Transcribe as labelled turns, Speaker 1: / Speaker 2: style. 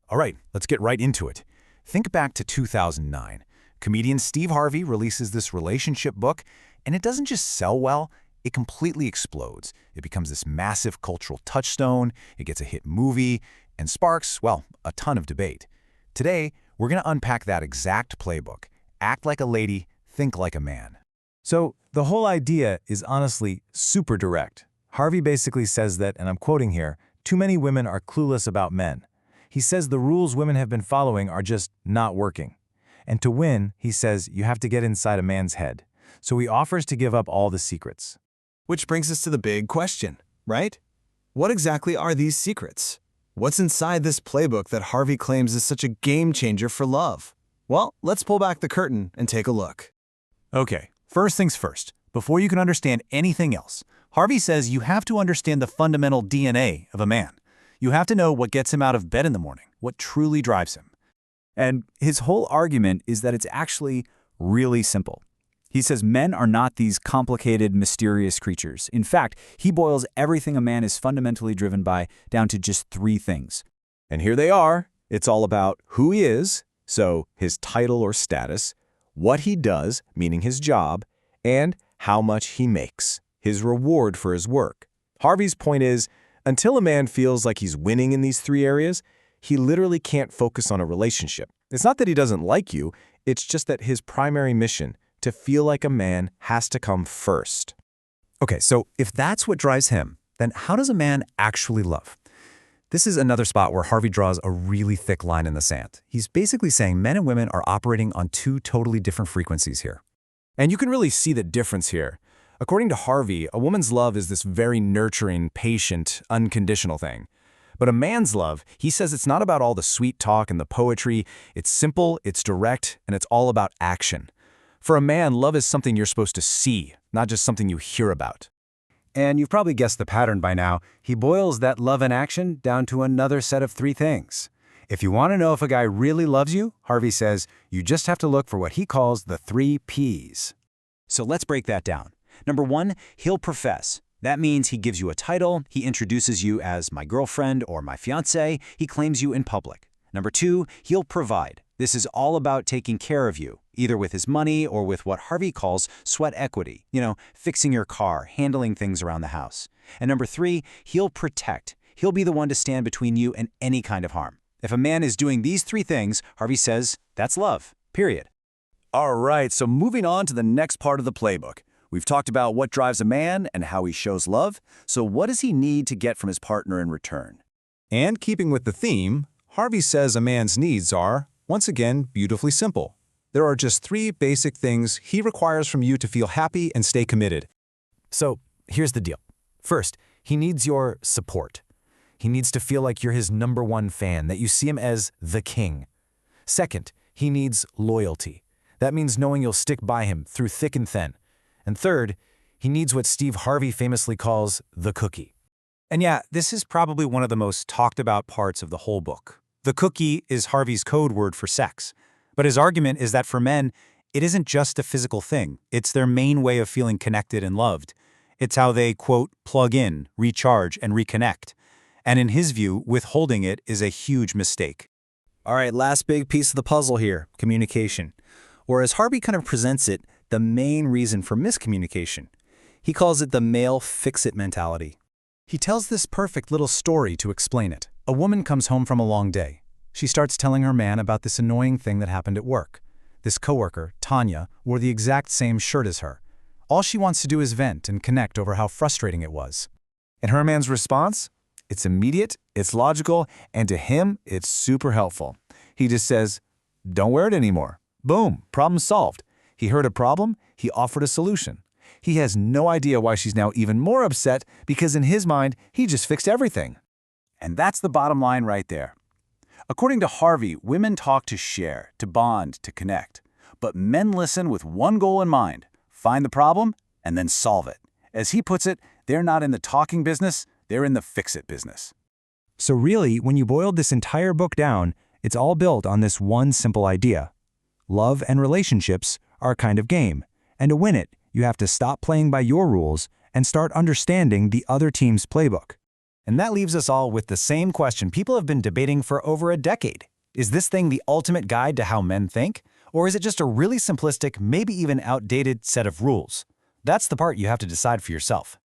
Speaker 1: All right, let's get right into it. Think back to 2009. Comedian Steve Harvey releases this relationship book, and it doesn't just sell well, it completely explodes. It becomes this massive cultural touchstone, it gets a hit movie, and sparks, well, a ton of debate. Today, we're going to unpack that exact playbook. Act like a lady, think like a man.
Speaker 2: So, the whole idea is honestly super direct. Harvey basically says that, and I'm quoting here, too many women are clueless about men. He says the rules women have been following are just not working. And to win, he says, you have to get inside a man's head. So he offers to give up all the secrets.
Speaker 3: Which brings us to the big question, right? What exactly are these secrets? What's inside this playbook that Harvey claims is such a game changer for love? Well, let's pull back the curtain and take a look.
Speaker 1: Okay, first things first. Before you can understand anything else, Harvey says you have to understand the fundamental DNA of a man. You have to know what gets him out of bed in the morning, what truly drives him.
Speaker 4: And his whole argument is that it's actually really simple. He says men are not these complicated, mysterious creatures. In fact, he boils everything a man is fundamentally driven by down to just three things.
Speaker 2: And here they are. It's all about who he is, so his title or status, what he does, meaning his job, and how much he makes, his reward for his work. Harvey's point is, until a man feels like he's winning in these three areas, he literally can't focus on a relationship. It's not that he doesn't like you, it's just that his primary mission, to feel like a man, has to come first.
Speaker 1: Okay, so if that's what drives him, then how does a man actually love? This is another spot where Harvey draws a really thick line in the sand. He's basically saying men and women are operating on two totally different frequencies here.
Speaker 2: And you can really see the difference here. According to Harvey, a woman's love is this very nurturing, patient, unconditional thing. But a man's love, he says it's not about all the sweet talk and the poetry. It's simple, it's direct, and it's all about action. For a man, love is something you're supposed to see, not just something you hear about.
Speaker 5: And you've probably guessed the pattern by now. He boils that love and action down to another set of three things. If you want to know if a guy really loves you, Harvey says, you just have to look for what he calls the 3 Ps.
Speaker 4: So let's break that down. Number 1, he'll profess. That means he gives you a title, he introduces you as my girlfriend or my fiancé, he claims you in public. Number 2, he'll provide. This is all about taking care of you, either with his money or with what Harvey calls sweat equity, fixing your car, handling things around the house. And number 3, he'll protect. He'll be the one to stand between you and any kind of harm. If a man is doing these 3 things, Harvey says, that's love, period.
Speaker 1: All right, so moving on to the next part of the playbook. We've talked about what drives a man and how he shows love, so what does he need to get from his partner in return?
Speaker 2: And keeping with the theme, Harvey says a man's needs are, once again, beautifully simple. There are just 3 basic things he requires from you to feel happy and stay committed.
Speaker 1: So here's the deal. First, he needs your support. He needs to feel like you're his #1 fan, that you see him as the king. Second, he needs loyalty. That means knowing you'll stick by him through thick and thin. And third, he needs what Steve Harvey famously calls the cookie.
Speaker 6: And yeah, this is probably one of the most talked about parts of the whole book. The cookie is Harvey's code word for sex. But his argument is that for men, it isn't just a physical thing. It's their main way of feeling connected and loved. It's how they, quote, plug in, recharge, and reconnect. And in his view, withholding it is a huge mistake.
Speaker 7: All right, last big piece of the puzzle here, communication. Or as Harvey kind of presents it, the main reason for miscommunication. He calls it the male fix-it mentality.
Speaker 1: He tells this perfect little story to explain it. A woman comes home from a long day. She starts telling her man about this annoying thing that happened at work. This coworker, Tanya, wore the exact same shirt as her. All she wants to do is vent and connect over how frustrating it was.
Speaker 2: And her man's response? It's immediate, it's logical, and to him, it's super helpful. He just says, don't wear it anymore. Boom, problem solved. He heard a problem, he offered a solution. He has no idea why she's now even more upset because in his mind, he just fixed everything.
Speaker 4: And that's the bottom line right there. According to Harvey, women talk to share, to bond, to connect. But men listen with one goal in mind: find the problem and then solve it. As he puts it, they're not in the talking business, they're in the fix-it business.
Speaker 6: So really, when you boiled this entire book down, it's all built on this one simple idea. Love and relationships are a kind of game, and to win it, you have to stop playing by your rules and start understanding the other team's playbook. And that leaves us all with the same question people have been debating for over a decade. Is this thing the ultimate guide to how men think? Or is it just a really simplistic, maybe even outdated set of rules? That's the part you have to decide for yourself.